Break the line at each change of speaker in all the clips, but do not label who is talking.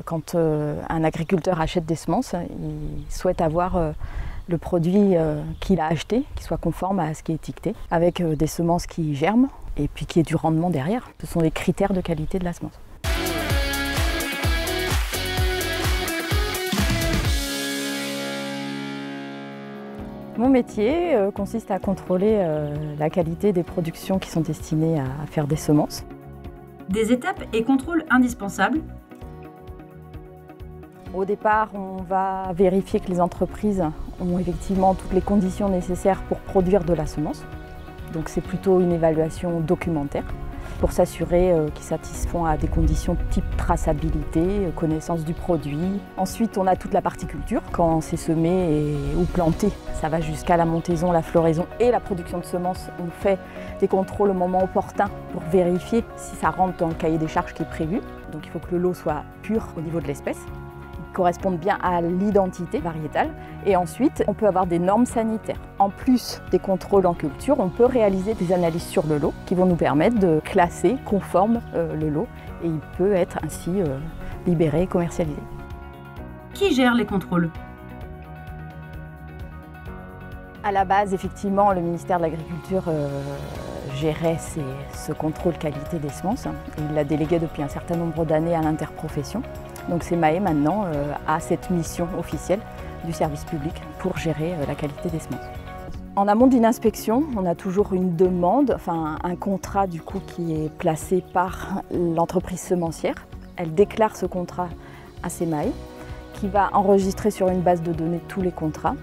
Quand un agriculteur achète des semences, il souhaite avoir le produit qu'il a acheté, qui soit conforme à ce qui est étiqueté, avec des semences qui germent et puis qui aient du rendement derrière. Ce sont des critères de qualité de la semence. Mon métier consiste à contrôler la qualité des productions qui sont destinées à faire des semences.
Des étapes et contrôles indispensables.
Au départ, on va vérifier que les entreprises ont effectivement toutes les conditions nécessaires pour produire de la semence. Donc c'est plutôt une évaluation documentaire pour s'assurer qu'ils satisfont à des conditions type traçabilité, connaissance du produit. Ensuite, on a toute la partie culture, quand c'est semé ou planté. Ça va jusqu'à la montaison, la floraison et la production de semences. On fait des contrôles au moment opportun pour vérifier si ça rentre dans le cahier des charges qui est prévu. Donc il faut que le lot soit pur au niveau de l'espèce, correspondent bien à l'identité variétale. Et ensuite, on peut avoir des normes sanitaires. En plus des contrôles en culture, on peut réaliser des analyses sur le lot qui vont nous permettre de classer conforme le lot et il peut être ainsi libéré et commercialisé.
Qui gère les contrôles ?
À la base, effectivement, le ministère de l'Agriculture gérait ce contrôle qualité des semences. Il l'a délégué depuis un certain nombre d'années à l'interprofession. Donc CEMAE maintenant a cette mission officielle du service public pour gérer la qualité des semences. En amont d'une inspection, on a toujours une demande, enfin un contrat du coup qui est placé par l'entreprise semencière. Elle déclare ce contrat à CEMAE qui va enregistrer sur une base de données tous les contrats.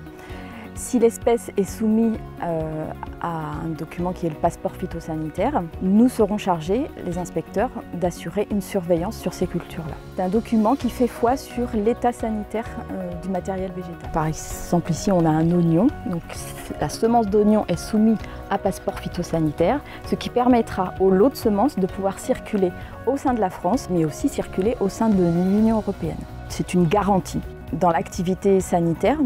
Si l'espèce est soumise à un document qui est le passeport phytosanitaire, nous serons chargés, les inspecteurs, d'assurer une surveillance sur ces cultures-là. C'est un document qui fait foi sur l'état sanitaire du matériel végétal. Par exemple, ici, on a un oignon. Donc, la semence d'oignon est soumise à passeport phytosanitaire, ce qui permettra au lot de semences de pouvoir circuler au sein de la France, mais aussi circuler au sein de l'Union européenne. C'est une garantie. Dans l'activité sanitaire,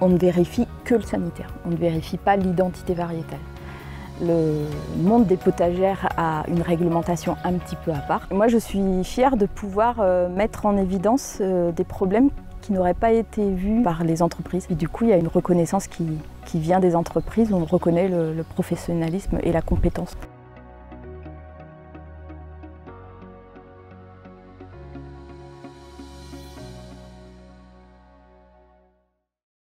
on ne vérifie que le sanitaire, on ne vérifie pas l'identité variétale. Le monde des potagères a une réglementation un petit peu à part. Moi, je suis fière de pouvoir mettre en évidence des problèmes qui n'auraient pas été vus par les entreprises. Et du coup, il y a une reconnaissance qui vient des entreprises où on reconnaît le professionnalisme et la compétence.